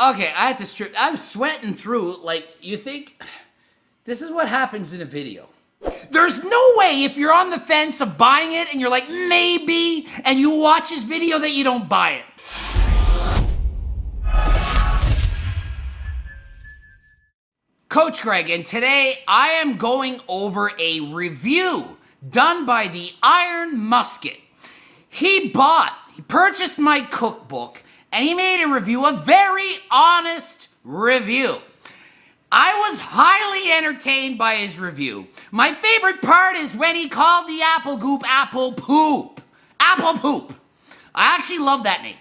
Okay, I had to strip. I'm sweating through. Like, you think this is what happens in a video. There's no way if you're on the fence of buying it and you're like, maybe, and you watch this video that you don't buy it. Coach Greg, and today I am going over a review done by TheIronMusket. He purchased my cookbook, and he made a review, a very honest review. I was highly entertained by his review. My favorite part is when he called the apple goop apple poop. Apple poop. I actually love that name.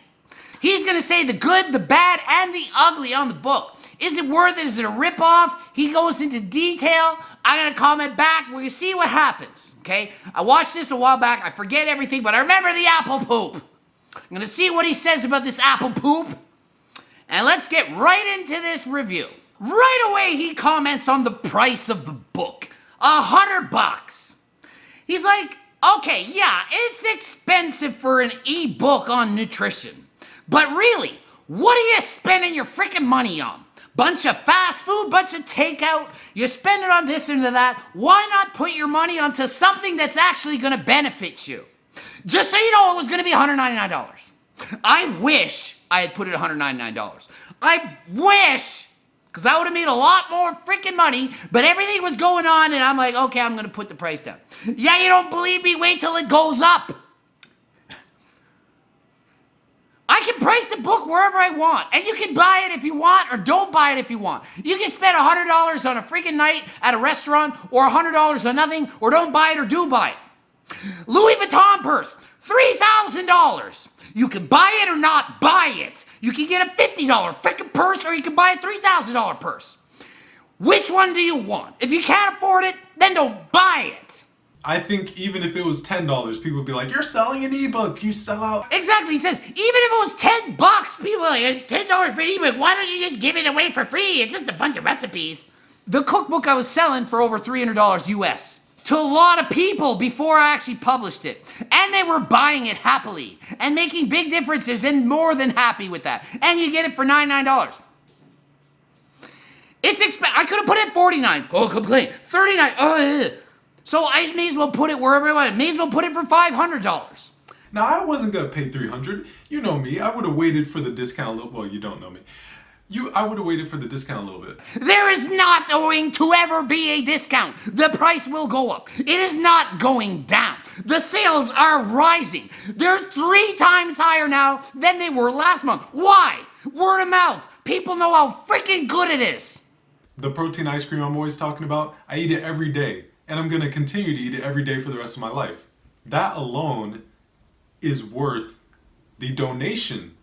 He's gonna say the good, the bad, and the ugly on the book. Is it worth it? Is it a ripoff? He goes into detail. I'm gonna comment back. We're gonna see what happens, okay? I watched this a while back. I forget everything, but I remember the apple poop. I'm gonna see what he says about this apple poop. And let's get right into this review. Right away, he comments on the price of the book. $100. He's like, okay, yeah, it's expensive for an e-book on nutrition. But really, what are you spending your freaking money on? Bunch of fast food, bunch of takeout. You spend it on this and that. Why not put your money onto something that's actually gonna benefit you? Just so you know, it was gonna be $199. I wish I had put it $199. I wish, because I would have made a lot more freaking money, but everything was going on and I'm like, okay, I'm gonna put the price down. Yeah, you don't believe me? Wait till it goes up. I can price the book wherever I want, and you can buy it if you want or don't buy it if you want. You can spend $100 on a freaking night at a restaurant or $100 on nothing, or don't buy it or do buy it. Louis Vuitton purse, $3,000. You can buy it or not buy it. You can get a $50 freaking purse, or you can buy a $3,000 purse. Which one do you want? If you can't afford it, then don't buy it. I think even if it was $10, people would be like, you're selling an ebook, you sell out. Exactly, he says, even if it was $10, people are like, $10 for an ebook, why don't you just give it away for free? It's just a bunch of recipes. The cookbook I was selling for over $300 US to a lot of people before I actually published it. And they were buying it happily and making big differences and more than happy with that. And you get it for $99. It's I could have put it at $49. Oh, complain. $39. Oh, so I may as well put it wherever I want. May as well put it for $500. Now, I wasn't going to pay $300. You know me. I would have waited for the discount a little. Well, you don't know me. I would have waited for the discount a little bit. There is not going to ever be a discount. The price will go up. It is not going down. The sales are rising. They're 3 times higher now than they were last month. Why? Word of mouth. People know how freaking good it is. The protein ice cream I'm always talking about, I eat it every day. And I'm going to continue to eat it every day for the rest of my life. That alone is worth the donation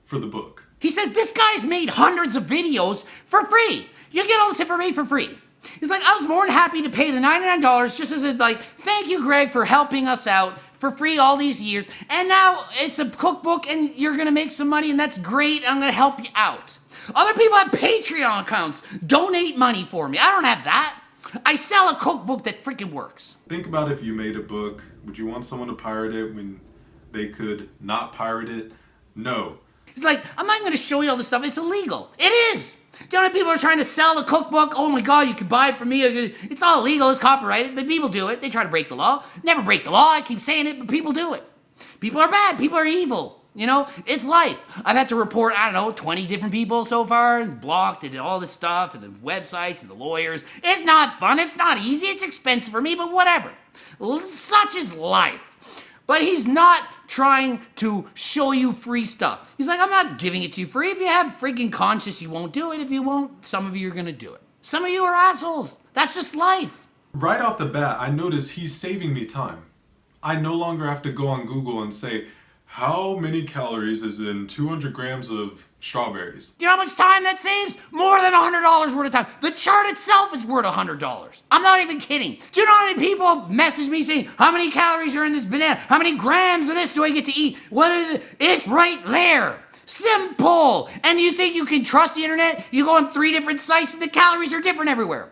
for the book. He says this guy's made hundreds of videos for free. You get all this information for free. He's like, I was more than happy to pay the $99 just as a, like, thank you, Greg, for helping us out for free all these years. And now it's a cookbook and you're going to make some money and that's great. I'm going to help you out. Other people have Patreon accounts. Donate money for me. I don't have that. I sell a cookbook that freaking works. Think about if you made a book. Would you want someone to pirate it when they could not pirate it? No. He's like, I'm not going to show you all this stuff. It's illegal. It is. Do you know people are trying to sell the cookbook? Oh my God, you can buy it from me. It's all illegal. It's copyrighted. But people do it. They try to break the law. Never break the law. I keep saying it, but people do it. People are bad. People are evil. You know, it's life. I've had to report, 20 different people so far, and blocked and all this stuff, and the websites and the lawyers. It's not fun. It's not easy. It's expensive for me, but whatever. Such is life. But he's not trying to show you free stuff. He's like, I'm not giving it to you free. If you have freaking conscience, you won't do it. If you won't, some of you are going to do it. Some of you are assholes. That's just life. Right off the bat, I notice he's saving me time. I no longer have to go on Google and say, how many calories is in 200 grams of strawberries? You know how much time that saves? More than $100 worth of time. The chart itself is worth $100. I'm not even kidding. Do you know how many people message me saying, how many calories are in this banana? How many grams of this do I get to eat? What is it? It's right there. Simple. And you think you can trust the internet? You go on 3 different sites and the calories are different everywhere.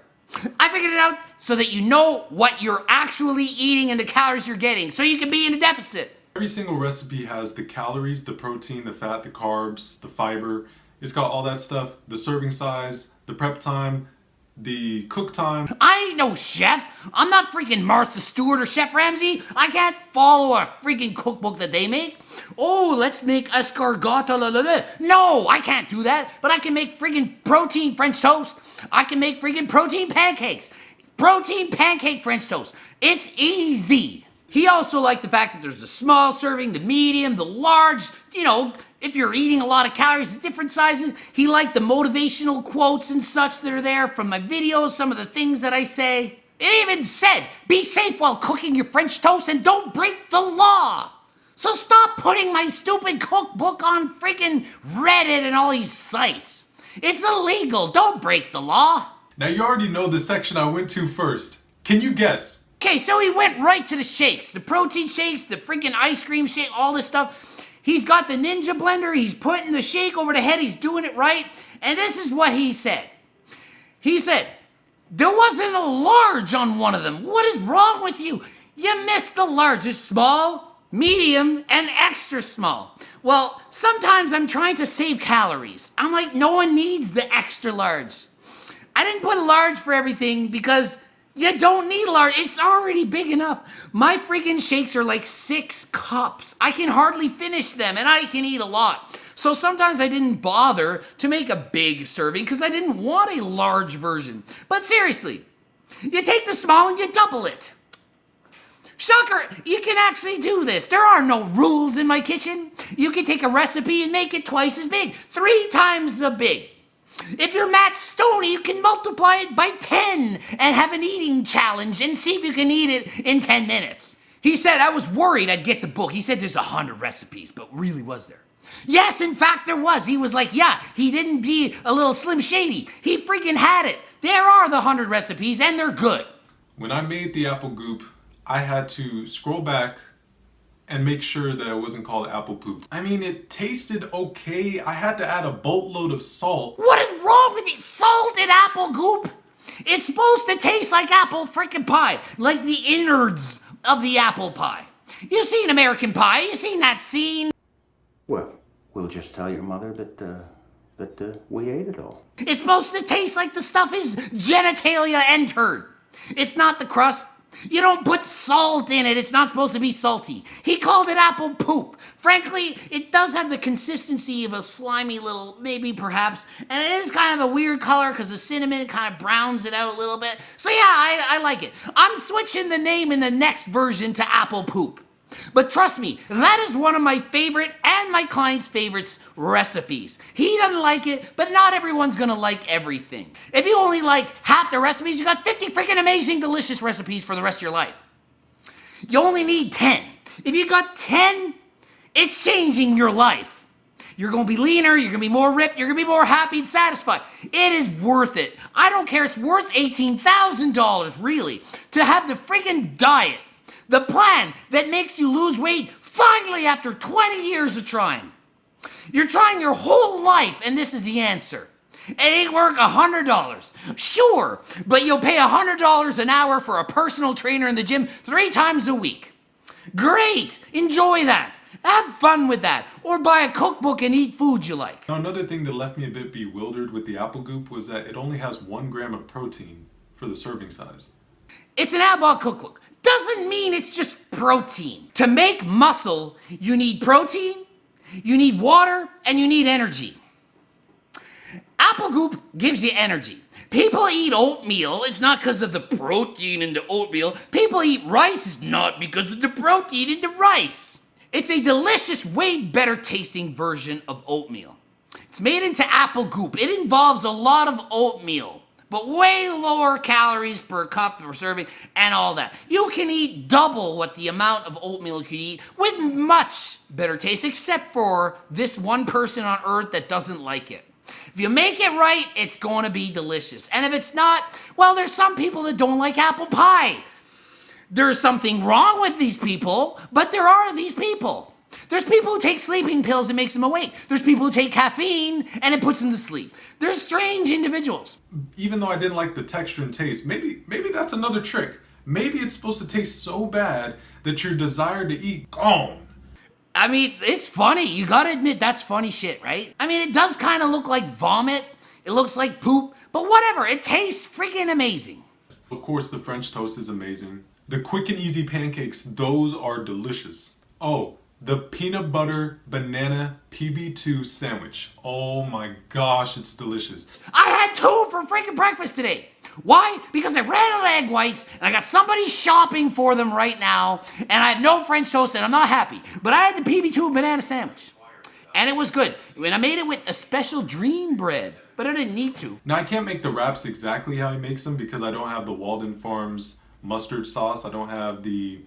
I figured it out so that you know what you're actually eating and the calories you're getting, so you can be in a deficit. Every single recipe has the calories, the protein, the fat, the carbs, the fiber. It's got all that stuff, the serving size, the prep time, the cook time. I ain't no chef. I'm not freaking Martha Stewart or Chef Ramsay. I can't follow a freaking cookbook that they make. Oh, let's make escargot. La, la, la. No, I can't do that. But I can make freaking protein French toast. I can make freaking protein pancakes. Protein pancake French toast. It's easy. He also liked the fact that there's the small serving, the medium, the large, if you're eating a lot of calories in different sizes. He liked the motivational quotes and such that are there from my videos, some of the things that I say. It even said, be safe while cooking your French toast and don't break the law. So stop putting my stupid cookbook on freaking Reddit and all these sites. It's illegal. Don't break the law. Now you already know the section I went to first. Can you guess? Okay, so he went right to the shakes. The protein shakes, the freaking ice cream shake, all this stuff. He's got the Ninja blender. He's putting the shake over the head. He's doing it right. And this is what he said. He said, there wasn't a large on one of them. What is wrong with you? You missed the large. It's small, medium, and extra small. Well, sometimes I'm trying to save calories. I'm like, no one needs the extra large. I didn't put a large for everything because you don't need a large. It's already big enough. My freaking shakes are like 6 cups. I can hardly finish them, and I can eat a lot. So sometimes I didn't bother to make a big serving because I didn't want a large version. But seriously, you take the small and you double it. Shocker, you can actually do this. There are no rules in my kitchen. You can take a recipe and make it twice as big, 3 times as big. If you're Matt Stoney, you can multiply it by 10 and have an eating challenge and see if you can eat it in 10 minutes. He said, I was worried I'd get the book. He said there's 100 recipes, but really was there? Yes, in fact there was. He was like, yeah, he didn't be a little Slim Shady. He freaking had it. There are the 100 recipes and they're good. When I made the apple goop, I had to scroll back and make sure that it wasn't called apple poop. I mean, it tasted okay. I had to add a boatload of salt. What is wrong with it? Salted apple goop? It's supposed to taste like apple freaking pie, like the innards of the apple pie. You've seen American Pie. You've seen that scene. Well, we'll just tell your mother that we ate it all. It's supposed to taste like the stuff is genitalia entered. It's not the crust. You don't put salt in it. It's not supposed to be salty. He called it apple poop. Frankly, it does have the consistency of a slimy little, maybe perhaps, and it is kind of a weird color because the cinnamon kind of browns it out a little bit. So yeah, I like it. I'm switching the name in the next version to apple poop. But trust me, that is one of my favorite and my client's favorites recipes. He doesn't like it, but not everyone's gonna like everything. If you only like half the recipes, you got 50 freaking amazing, delicious recipes for the rest of your life. You only need 10. If you got 10, it's changing your life. You're gonna be leaner, you're gonna be more ripped, you're gonna be more happy and satisfied. It is worth it. I don't care, it's worth $18,000, really, to have the freaking diet. The plan that makes you lose weight finally after 20 years of trying. You're trying your whole life and this is the answer. It ain't worth $100. Sure, but you'll pay $100 an hour for a personal trainer in the gym 3 times a week. Great, enjoy that. Have fun with that. Or buy a cookbook and eat food you like. Now, another thing that left me a bit bewildered with the apple goop was that it only has 1 gram of protein for the serving size. It's an Anabolic Cookbook. Doesn't mean it's just protein. To make muscle, you need protein, you need water, and you need energy. Apple goop gives you energy. People eat oatmeal, it's not because of the protein in the oatmeal. People eat rice, it's not because of the protein in the rice. It's a delicious, way better tasting version of oatmeal. It's made into apple goop. It involves a lot of oatmeal, but way lower calories per cup per serving and all that. You can eat double what the amount of oatmeal you could eat with much better taste, except for this one person on earth that doesn't like it. If you make it right, it's going to be delicious. And if it's not, well, there's some people that don't like apple pie. There's something wrong with these people, but there are these people. There's people who take sleeping pills and makes them awake. There's people who take caffeine and it puts them to sleep. There's strange individuals. Even though I didn't like the texture and taste, maybe that's another trick. Maybe it's supposed to taste so bad that your desire to eat gone. I mean, it's funny. You gotta admit, that's funny shit, right? I mean, it does kind of look like vomit. It looks like poop, but whatever. It tastes freaking amazing. Of course, the French toast is amazing. The quick and easy pancakes, those are delicious. Oh, the peanut butter banana PB2 sandwich. Oh my gosh, it's delicious. I had 2 for freaking breakfast today. Why? Because I ran out of egg whites, and I got somebody shopping for them right now, and I have no French toast, and I'm not happy. But I had the PB2 banana sandwich, and it was good. And I made it with a special dream bread, but I didn't need to. Now, I can't make the wraps exactly how he makes them because I don't have the Walden Farms mustard sauce. I don't have the,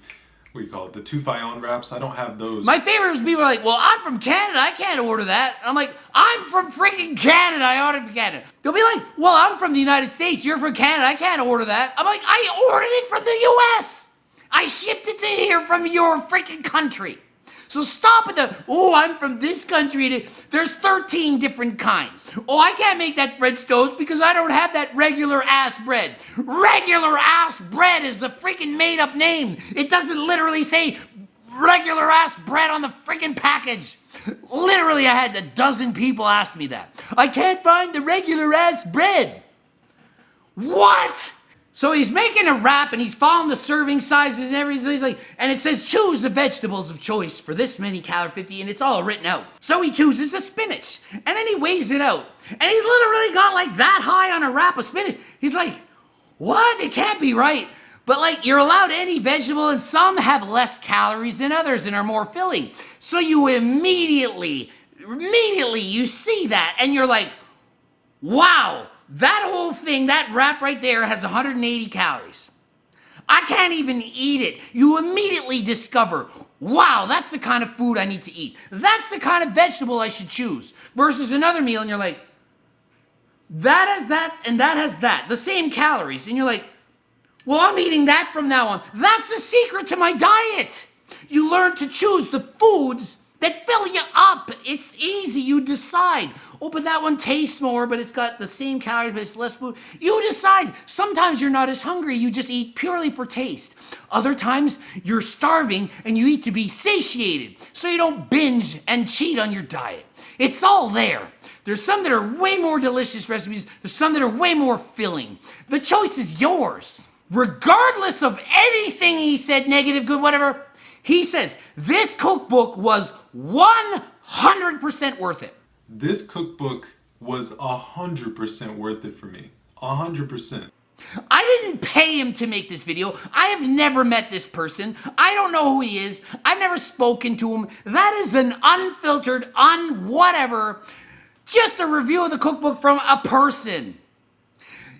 what do you call it, the 2-5 wraps. I don't have those. My favorite was people are like, well, I'm from Canada, I can't order that. And I'm like, I'm from freaking Canada, I ordered from Canada. They'll be like, well, I'm from the United States, you're from Canada, I can't order that. I'm like, I ordered it from the US. I shipped it to here from your freaking country. So stop at the, oh, I'm from this country. There's 13 different kinds. Oh, I can't make that French toast because I don't have that regular ass bread. Regular ass bread is a freaking made up name. It doesn't literally say regular ass bread on the freaking package. Literally, I had a dozen people ask me that. I can't find the regular ass bread. What? So he's making a wrap and he's following the serving sizes and everything. He's like, and it says choose the vegetables of choice for this many calorie 50, and it's all written out. So he chooses the spinach, and then he weighs it out, and he's literally got like that high on a wrap of spinach. He's like, what? It can't be right. But like, you're allowed any vegetable, and some have less calories than others and are more filling. So you immediately you see that, and you're like, wow. That whole thing, that wrap right there has 180 calories. I can't even eat it. You immediately discover, wow, that's the kind of food I need to eat. That's the kind of vegetable I should choose. Versus another meal and you're like, that has that and that has that. The same calories. And you're like, well, I'm eating that from now on. That's the secret to my diet. You learn to choose the foods that fill you up. It's easy. You decide. Oh, but that one tastes more, but it's got the same calories, but it's less food. You decide. Sometimes you're not as hungry. You just eat purely for taste. Other times you're starving and you eat to be satiated, so you don't binge and cheat on your diet. It's all there. There's some that are way more delicious recipes. There's some that are way more filling. The choice is yours. Regardless of anything he said, negative, good, whatever, he says this cookbook was 100% worth it. This cookbook was 100% worth it for me. 100%. I didn't pay him to make this video. I have never met this person. I don't know who he is. I've never spoken to him. That is an unfiltered, whatever, just a review of the cookbook from a person.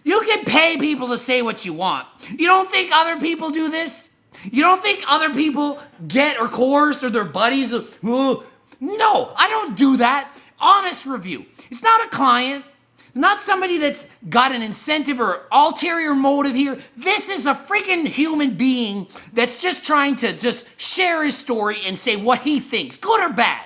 You can pay people to say what you want. You don't think other people do this? You don't think other people get or coerce or their buddies? No, I don't do that. Honest review. It's not a client. Not somebody that's got an incentive or ulterior motive here. This is a freaking human being that's just trying to just share his story and say what he thinks, good or bad.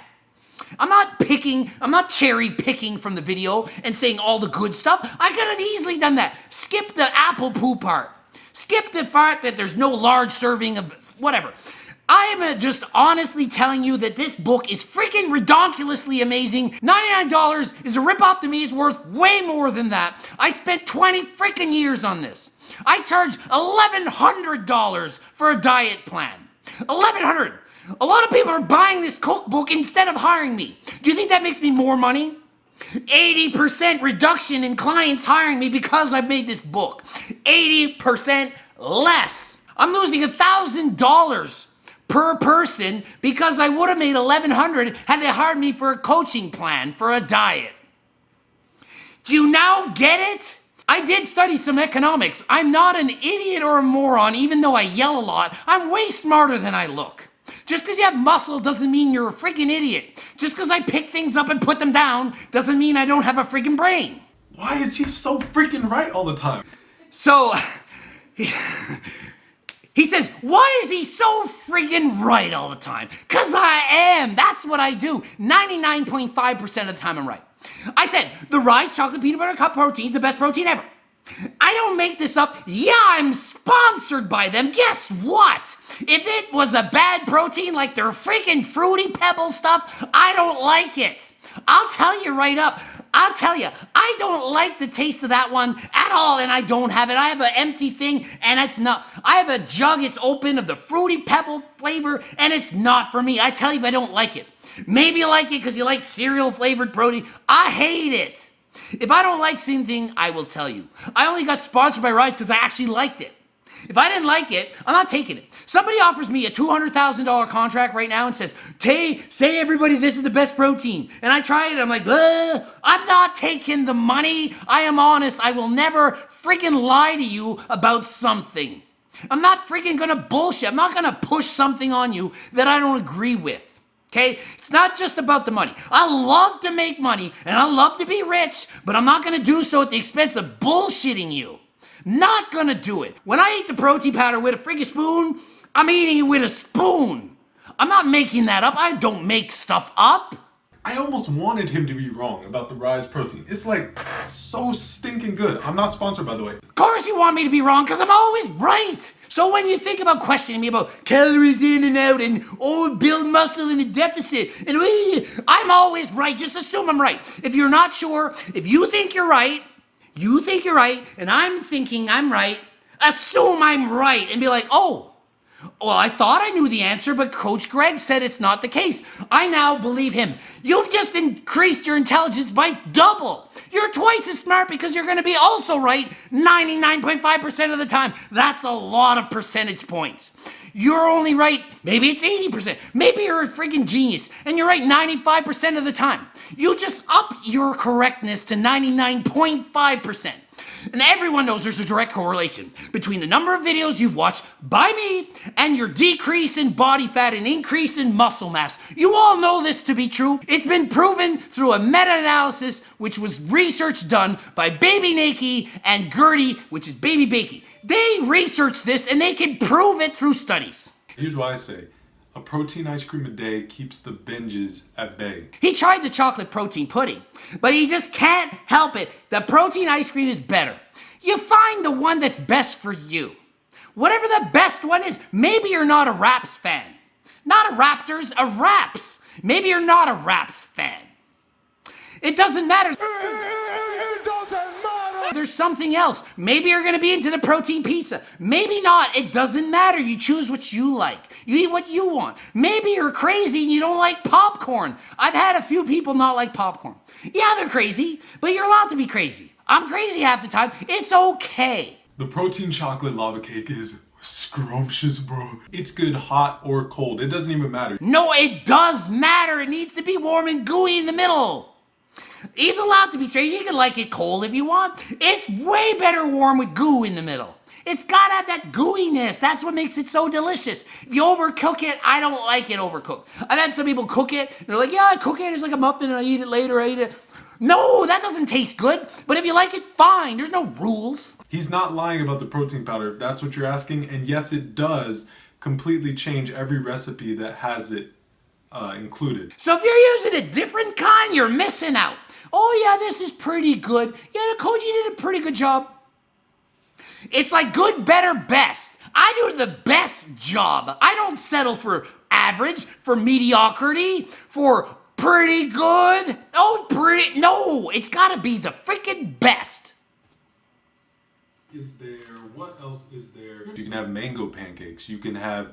I'm not cherry picking from the video and saying all the good stuff. I could have easily done that. Skip the apple poo part. Skip the part that there's no large serving of whatever. I am just honestly telling you that this book is freaking ridiculously amazing. $99 is a ripoff to me. It's worth way more than that. I spent 20 freaking years on this. I charge $1,100 for a diet plan. $1,100. A lot of people are buying this cookbook instead of hiring me. Do you think that makes me more money? 80% reduction in clients hiring me because I've made this book. 80% less. I'm losing $1,000 per person because I would have made $1,100 had they hired me for a coaching plan for a diet. Do you now get it? I did study some economics. I'm not an idiot or a moron, even though I yell a lot. I'm way smarter than I look. Just because you have muscle doesn't mean you're a freaking idiot. Just because I pick things up and put them down doesn't mean I don't have a freaking brain. Why is he so freaking right all the time? So, he says, why is he so freaking right all the time? Because I am. That's what I do. 99.5% of the time I'm right. I said, the Rise Chocolate Peanut Butter Cup protein is the best protein ever. I don't make this up. Yeah, I'm sponsored by them. Guess what? If it was a bad protein like their freaking Fruity Pebble stuff, I don't like it. I'll tell you right up. I'll tell you, I don't like the taste of that one at all, and I don't have it. I have an empty thing, and it's not. I have a jug, it's open, of the Fruity Pebble flavor, and it's not for me. I tell you, I don't like it. Maybe you like it because you like cereal flavored protein. I hate it. If I don't like something, I will tell you. I only got sponsored by Rise because I actually liked it. If I didn't like it, I'm not taking it. Somebody offers me a $200,000 contract right now and says, say everybody this is the best protein. And I try it, I'm like, I'm not taking the money. I am honest. I will never freaking lie to you about something. I'm not freaking gonna bullshit. I'm not gonna push something on you that I don't agree with. Okay? It's not just about the money. I love to make money and I love to be rich, but I'm not gonna do so at the expense of bullshitting you. Not gonna do it. When I eat the protein powder with a freaking spoon, I'm eating it with a spoon. I'm not making that up. I don't make stuff up. I almost wanted him to be wrong about the Rise protein. It's like so stinking good. I'm not sponsored, by the way. Of course you want me to be wrong, because I'm always right. So when you think about questioning me about calories in and out and build muscle in a deficit, and I'm always right. Just assume I'm right. If you're not sure, if you think you're right, and I'm thinking I'm right, assume I'm right and be like, oh, well, I thought I knew the answer, but Coach Greg said it's not the case. I now believe him. You've just increased your intelligence by double. You're twice as smart because you're going to be also right 99.5% of the time. That's a lot of percentage points. You're only right, maybe it's 80%. Maybe you're a freaking genius and you're right 95% of the time. You just up your correctness to 99.5%. And everyone knows there's a direct correlation between the number of videos you've watched by me and your decrease in body fat and increase in muscle mass. You all know this to be true. It's been proven through a meta-analysis, which was research done by Baby Nakey and Gertie, which is Baby Bakey. They researched this and they can prove it through studies. Here's what I say. A protein ice cream a day keeps the binges at bay. He tried the chocolate protein pudding, but he just can't help it. The protein ice cream is better. You find the one that's best for you. Whatever the best one is, maybe you're not a Raps fan. Not a Raptors, a Raps. Maybe you're not a Raps fan. It doesn't matter. There's something else. Maybe you're going to be into the protein pizza. Maybe not. It doesn't matter. You choose what you like. You eat what you want. Maybe you're crazy and you don't like popcorn. I've had a few people not like popcorn. Yeah, they're crazy, but you're allowed to be crazy. I'm crazy half the time. It's okay. The protein chocolate lava cake is scrumptious, bro. It's good hot or cold. It doesn't even matter. No, it does matter. It needs to be warm and gooey in the middle. He's allowed to be strange. You can like it cold if you want. It's way better warm with goo in the middle. It's gotta have that gooiness. That's what makes it so delicious. If you overcook it, I don't like it overcooked. I've had some people cook it, and they're like, yeah, I cook it. It's like a muffin, and I eat it later. I eat it. No, that doesn't taste good. But if you like it, fine. There's no rules. He's not lying about the protein powder, if that's what you're asking. And yes, it does completely change every recipe that has it included. So if you're using a different kind, you're missing out. Oh yeah, this is pretty good. Yeah, the Koji did a pretty good job. It's like good, better, best. I do the best job. I don't settle for average, for mediocrity, for pretty good. No, it's gotta be the freaking best. What else is there? You can have mango pancakes. You can have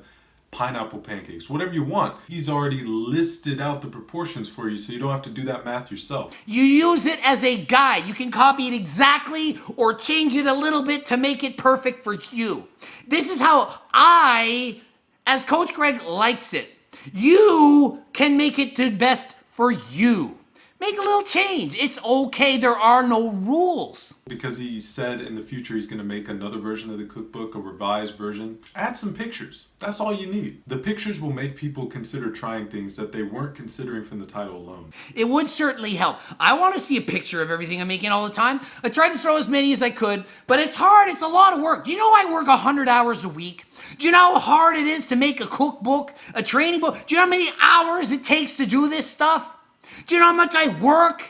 pineapple pancakes, whatever you want. He's already listed out the proportions for you so you don't have to do that math yourself. You use it as a guide. You can copy it exactly or change it a little bit to make it perfect for you. This is how I, as Coach Greg, likes it. You can make it the best for you. Make a little change. It's okay. There are no rules. Because he said in the future he's going to make another version of the cookbook, a revised version. Add some pictures. That's all you need. The pictures will make people consider trying things that they weren't considering from the title alone. It would certainly help. I want to see a picture of everything I'm making all the time. I tried to throw as many as I could, but it's hard. It's a lot of work. Do you know I work 100 hours a week? Do you know how hard it is to make a cookbook, a training book? Do you know how many hours it takes to do this stuff? Do you know how much I work?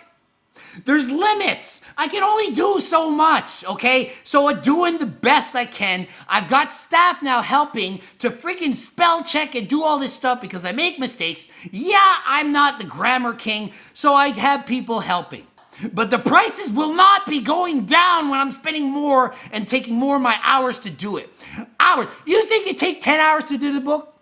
There's limits. I can only do so much, okay? So I'm doing the best I can. I've got staff now helping to freaking spell check and do all this stuff because I make mistakes. Yeah, I'm not the grammar king, so I have people helping. But the prices will not be going down when I'm spending more and taking more of my hours to do it. Hours. You think it take 10 hours to do the book?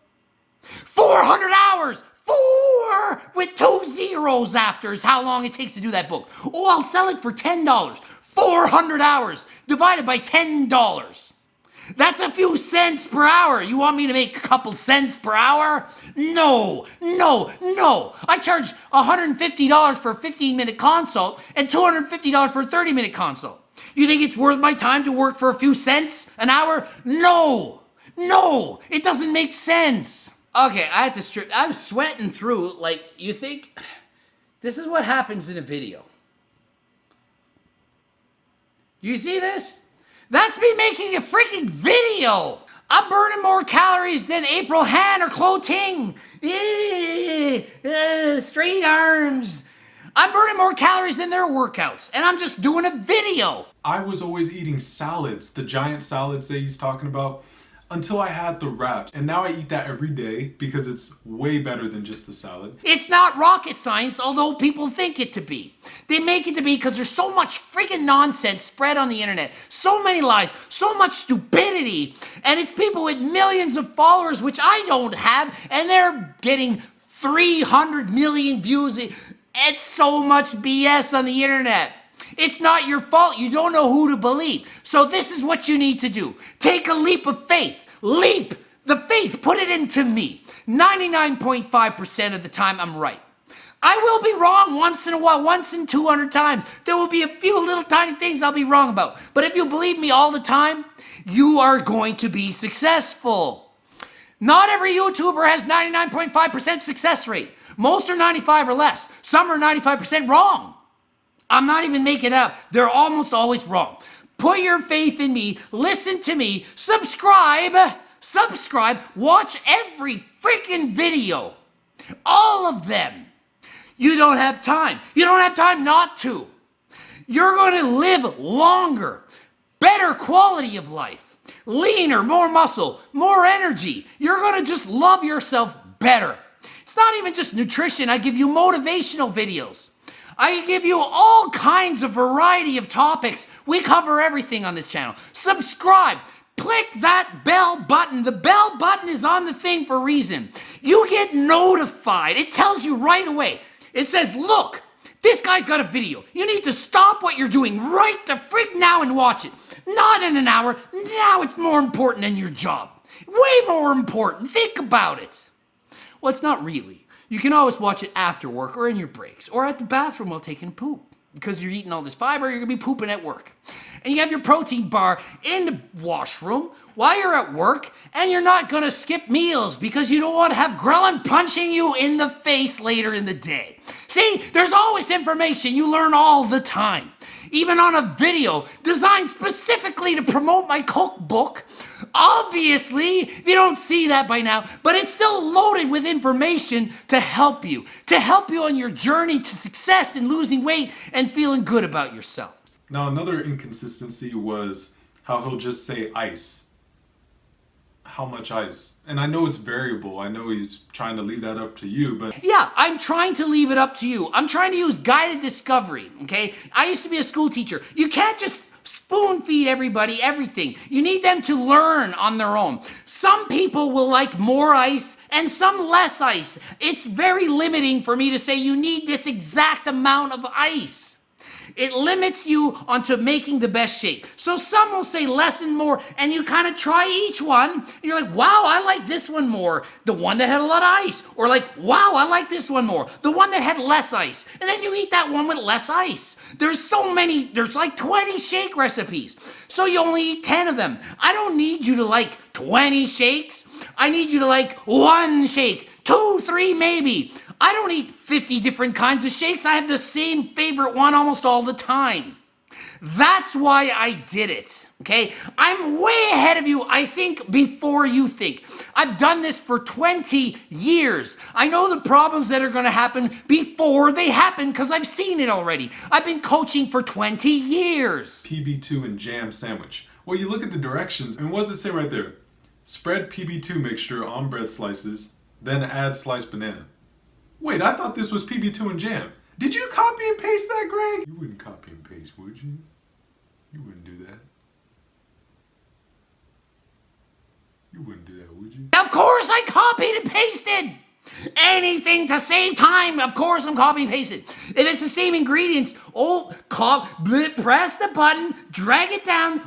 400 hours! 4 with 2 zeros after is how long it takes to do that book. Oh, I'll sell it for $10. 400 hours divided by $10. That's a few cents per hour. You want me to make a couple cents per hour? No, no, no. I charge $150 for a 15-minute consult and $250 for a 30-minute consult. You think it's worth my time to work for a few cents an hour? No, no, it doesn't make sense. Okay, I had to strip. I'm sweating through. Like, you think this is what happens in a video? You see this? That's me making a freaking video. I'm burning more calories than April Han or Chloe Ting. Straight arms. I'm burning more calories than their workouts, and I'm just doing a video. I was always eating salads, the giant salads that he's talking about, until I had the wraps. And now I eat that every day because it's way better than just the salad. It's not rocket science, although people think it to be. They make it to be because there's so much freaking nonsense spread on the internet. So many lies, so much stupidity. And it's people with millions of followers, which I don't have, and they're getting 300 million views. It's so much BS on the internet. It's not your fault. You don't know who to believe. So this is what you need to do. Take a leap of faith. Leap the faith. Put it into me. 99.5% of the time, I'm right. I will be wrong once in a while, once in 200 times. There will be a few little tiny things I'll be wrong about. But if you believe me all the time, you are going to be successful. Not every YouTuber has 99.5% success rate. Most are 95 or less. Some are 95% wrong. I'm not even making it up. They're almost always wrong. Put your faith in me. Listen to me. Subscribe. Subscribe. Watch every freaking video. All of them. You don't have time. You don't have time not to. You're going to live longer. Better quality of life. Leaner, more muscle, more energy. You're going to just love yourself better. It's not even just nutrition. I give you motivational videos. I give you all kinds of variety of topics. We cover everything on this channel. Subscribe. Click that bell button. The bell button is on the thing for a reason. You get notified. It tells you right away. It says, look, this guy's got a video. You need to stop what you're doing right the freak now and watch it. Not in an hour. Now it's more important than your job. Way more important. Think about it. Well, it's not really. You can always watch it after work or in your breaks or at the bathroom while taking a poop. Because you're eating all this fiber, you're going to be pooping at work. And you have your protein bar in the washroom while you're at work, and you're not going to skip meals because you don't want to have ghrelin punching you in the face later in the day. See, there's always information you learn all the time. Even on a video designed specifically to promote my cookbook. Obviously, if you don't see that by now, but it's still loaded with information to help you on your journey to success in losing weight and feeling good about yourself. Now, another inconsistency was how he'll just say ice. How much ice? And I know it's variable. I know he's trying to leave that up to you, but... Yeah, I'm trying to leave it up to you. I'm trying to use guided discovery, okay? I used to be a school teacher. You can't just spoon feed everybody everything. You need them to learn on their own. Some people will like more ice and some less ice. It's very limiting for me to say you need this exact amount of ice. It limits you onto making the best shake. So some will say less and more, and you kind of try each one, and you're like, wow, I like this one more, the one that had a lot of ice. Or like, wow, I like this one more, the one that had less ice. And then you eat that one with less ice. There's so many, there's like 20 shake recipes. So you only eat 10 of them. I don't need you to like 20 shakes. I need you to like one shake, 2, 3 maybe. I don't eat 50 different kinds of shakes. I have the same favorite one almost all the time. That's why I did it, okay? I'm way ahead of you. I think before you think. I've done this for 20 years. I know the problems that are going to happen before they happen because I've seen it already. I've been coaching for 20 years. PB2 and jam sandwich. Well, you look at the directions, and what does it say right there? Spread PB2 mixture on bread slices, then add sliced banana. Wait, I thought this was PB2 and jam. Did you copy and paste that, Greg? You wouldn't copy and paste, would you? You wouldn't do that. You wouldn't do that, would you? Of course I copied and pasted. Anything to save time, of course I'm copying and pasting. If it's the same ingredients, press the button, drag it down,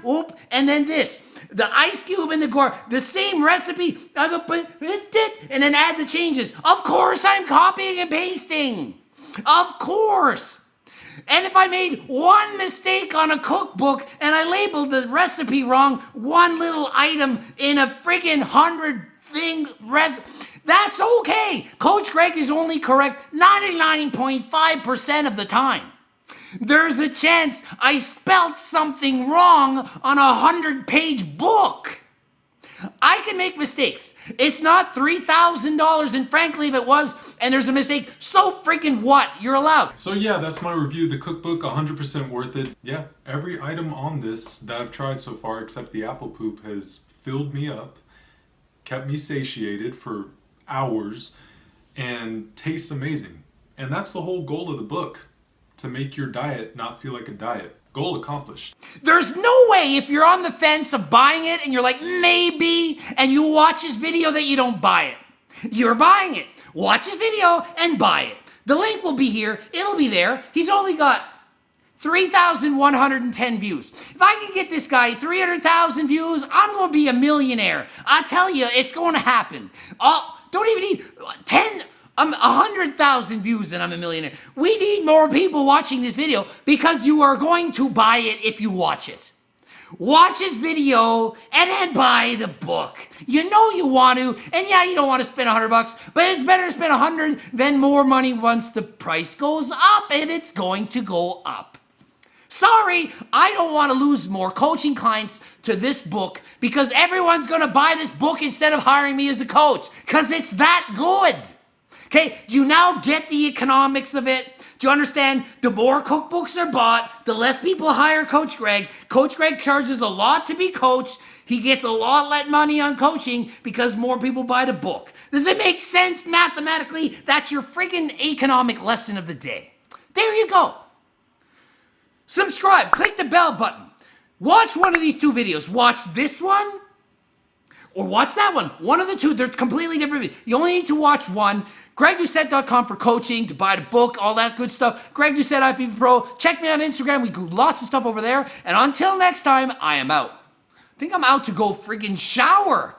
and then this. The ice cube and the gore, the same recipe, I go put it, and then add the changes. Of course I'm copying and pasting. Of course. And if I made one mistake on a cookbook and I labeled the recipe wrong, one little item in a friggin' 100 thing recipe, that's okay. Coach Greg is only correct 99.5% of the time. There's a chance I spelt something wrong on a 100-page book. I can make mistakes. It's not $3,000, and frankly, if it was, and there's a mistake, so freaking what? You're allowed. So yeah, that's my review of the cookbook, 100% worth it. Yeah, every item on this that I've tried so far, except the apple poop, has filled me up, kept me satiated for hours, and tastes amazing. And that's the whole goal of the book, to make your diet not feel like a diet. Goal accomplished. There's no way if you're on the fence of buying it and you're like, maybe, and you watch his video that you don't buy it. You're buying it. Watch his video and buy it. The link will be here. It'll be there. He's only got 3,110 views. If I can get this guy 300,000 views, I'm going to be a millionaire. I tell you, it's going to happen. Don't even need 100,000 views and I'm a millionaire. We need more people watching this video because you are going to buy it if you watch it. Watch his video and then buy the book. You know you want to, and yeah, you don't want to spend $100, but it's better to spend 100 than more money once the price goes up, and it's going to go up. Sorry, I don't want to lose more coaching clients to this book because everyone's going to buy this book instead of hiring me as a coach because it's that good. Okay, do you now get the economics of it? Do you understand? The more cookbooks are bought, the less people hire Coach Greg. Coach Greg charges a lot to be coached. He gets a lot less money on coaching because more people buy the book. Does it make sense mathematically? That's your freaking economic lesson of the day. There you go. Subscribe, click the bell button. Watch one of these two videos. Watch this one or watch that one. One of the two, they're completely different. You only need to watch one. GregDoucette.com for coaching, to buy the book, all that good stuff. Greg Doucette, IPP Pro. Check me on Instagram. We do lots of stuff over there. And until next time, I am out. I think I'm out to go friggin' shower.